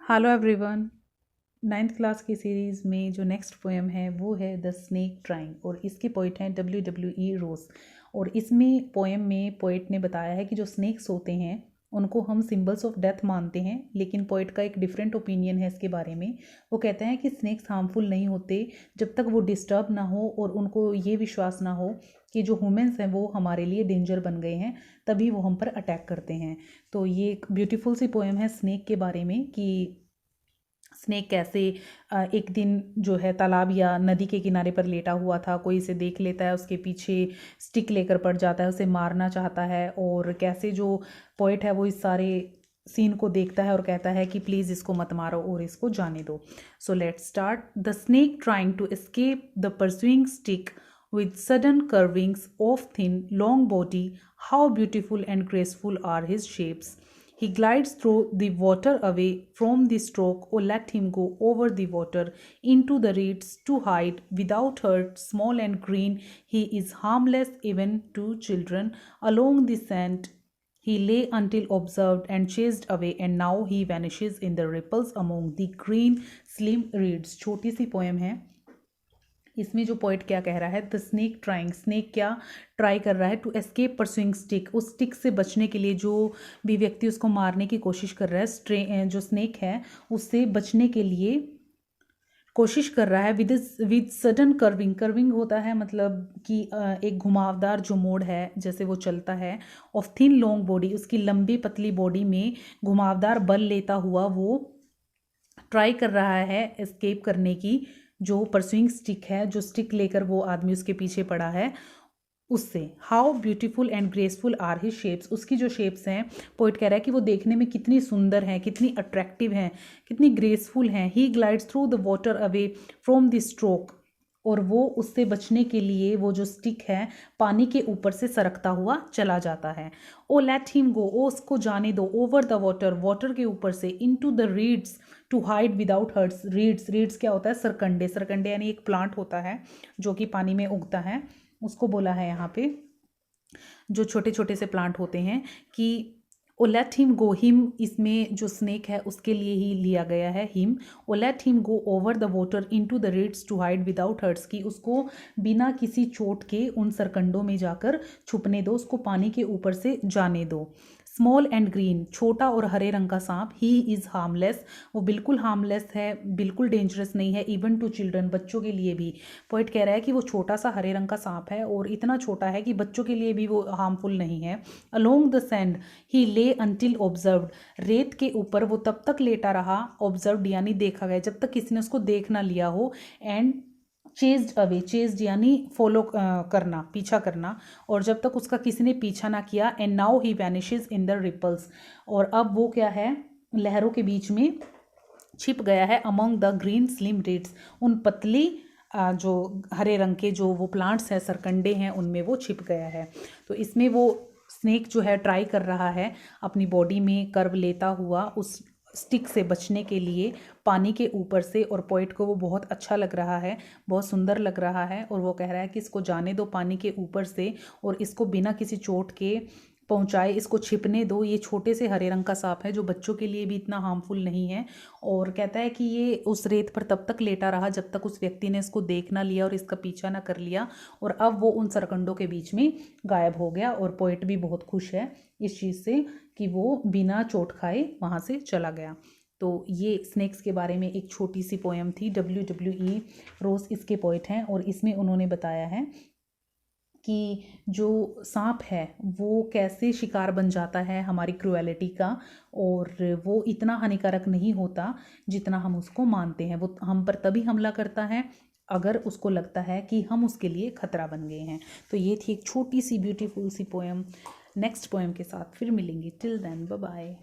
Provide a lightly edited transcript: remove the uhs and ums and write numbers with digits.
Hello everyone. Ninth class की series में जो नेक्स्ट पोएम है वो है द स्नेक ट्राइंग और इसके पोइट हैं WWE रोज। और इसमें पोएम में पोइट ने बताया है कि जो स्नेक्स होते हैं उनको हम सिंबल्स ऑफ डेथ मानते हैं, लेकिन पोइट का एक डिफरेंट ओपिनियन है इसके बारे में। वो कहते हैं कि स्नेक्स हार्मफुल नहीं होते जब तक वो डिस्टर्ब ना हो और उनको ये विश्वास ना हो कि जो ह्यूमंस हैं वो हमारे लिए डेंजर बन गए हैं, तभी वो हम पर अटैक करते हैं। तो ये एक ब्यूटीफुल सी पोएम है स्नेक के बारे में कि स्नेक कैसे एक दिन जो है तालाब या नदी के किनारे पर लेटा हुआ था, कोई इसे देख लेता है, उसके पीछे स्टिक लेकर पड़ जाता है, उसे मारना चाहता है। और कैसे जो पोइट है वो इस सारे सीन को देखता है और कहता है कि प्लीज़ इसको मत मारो और इसको जाने दो। So let's start. The snake trying to escape the pursuing stick with sudden curvings of thin, long body, how beautiful and graceful are his shapes. He glides through the water away from the stroke, or let him go over the water into the reeds to hide without hurt. Small and green, he is harmless even to children. Along the sand, he lay until observed and chased away, and now he vanishes in the ripples among the green, slim reeds. छोटी सी poem है। इसमें जो poet क्या कह रहा है, the snake trying, snake क्या try कर रहा है, टू एस्केप परसुइंग स्टिक, उस स्टिक से बचने के लिए जो भी व्यक्ति उसको मारने की कोशिश कर रहा है, जो स्नेक है उससे बचने के लिए कोशिश कर रहा है विद सडन कर्विंग। कर्विंग होता है मतलब कि एक घुमावदार जो मोड़ है जैसे वो चलता है, ऑफ थिन लॉन्ग बॉडी, उसकी लंबी पतली बॉडी में घुमावदार बल लेता हुआ वो ट्राई कर रहा है एस्केप करने की, जो परसुइंग स्टिक है, जो स्टिक लेकर वो आदमी उसके पीछे पड़ा है उससे। How beautiful and graceful are his shapes, उसकी जो शेप्स हैं, पोइट कह रहा है कि वो देखने में कितनी सुंदर हैं, कितनी अट्रैक्टिव हैं, कितनी ग्रेसफुल हैं। He glides through the water away from the stroke, और वो उससे बचने के लिए वो जो स्टिक है पानी के ऊपर से सरकता हुआ चला जाता है। ओ लेट हिम गो, ओ उसको जाने दो, ओवर द वाटर, वाटर के ऊपर से, into the reeds to hide without hurts. Reeds, reeds क्या होता है, सरकंडे, सरकंडे यानी एक प्लांट होता है जो कि पानी में उगता है, उसको बोला है यहाँ पे, जो छोटे छोटे से प्लांट होते हैं। कि ओ लेट हिम गो, हिम इसमें जो स्नेक है उसके लिए ही लिया गया है him. Oh let him go over the water into the reeds to hide without hurts, की उसको बिना किसी चोट के उन सरकंडों में जाकर छुपने दो, उसको पानी के ऊपर से जाने दो। स्मॉल एंड ग्रीन, छोटा और हरे रंग का सांप, ही इज़ हार्मलेस, वो बिल्कुल हार्मलेस है, बिल्कुल डेंजरस नहीं है, इवन टू चिल्ड्रन, बच्चों के लिए भी। पॉइंट कह रहा है कि वो छोटा सा हरे रंग का सांप है और इतना छोटा है कि बच्चों के लिए भी वो हार्मफुल नहीं है। अलोंग द सैंड ही ले अंटिल ऑब्जर्व्ड, रेत के ऊपर वो तब तक लेटा रहा, ऑब्जर्व्ड यानी देखा गया, जब तक किसी ने उसको देख ना लिया हो। एंड चेज्ड अवे, चेज्ड यानी फॉलो करना, पीछा करना, और जब तक उसका किसी ने पीछा ना किया। And now he vanishes in the ripples, और अब वो क्या है, लहरों के बीच में छिप गया है। Among the green slim reads, उन पतली जो हरे रंग के जो वो प्लांट्स हैं, सरकंडे हैं, उनमें वो छिप गया है। तो इसमें वो स्नेक जो है ट्राई कर रहा है अपनी बॉडी में कर्व लेता हुआ उस स्टिक से बचने के लिए पानी के ऊपर से, और पोइट को वो बहुत अच्छा लग रहा है, बहुत सुंदर लग रहा है, और वो कह रहा है कि इसको जाने दो पानी के ऊपर से और इसको बिना किसी चोट के पहुंचाए, इसको छिपने दो। ये छोटे से हरे रंग का सांप है जो बच्चों के लिए भी इतना हार्मफुल नहीं है। और कहता है कि ये उस रेत पर तब तक लेटा रहा जब तक उस व्यक्ति ने इसको देख ना लिया और इसका पीछा ना कर लिया, और अब वो उन सरकंडों के बीच में गायब हो गया। और पोइट भी बहुत खुश है इस चीज़ से कि वो बिना चोट खाए वहाँ से चला गया। तो ये स्नेक्स के बारे में एक छोटी सी पोएम थी। WWE रोज इसके पोइट हैं और इसमें उन्होंने बताया है कि जो सांप है वो कैसे शिकार बन जाता है हमारी क्रूएलिटी का, और वो इतना हानिकारक नहीं होता जितना हम उसको मानते हैं। वो हम पर तभी हमला करता है अगर उसको लगता है कि हम उसके लिए खतरा बन गए हैं। तो ये थी एक छोटी सी ब्यूटीफुल सी पोएम। नेक्स्ट पोएम के साथ फिर मिलेंगे। Till then bye bye.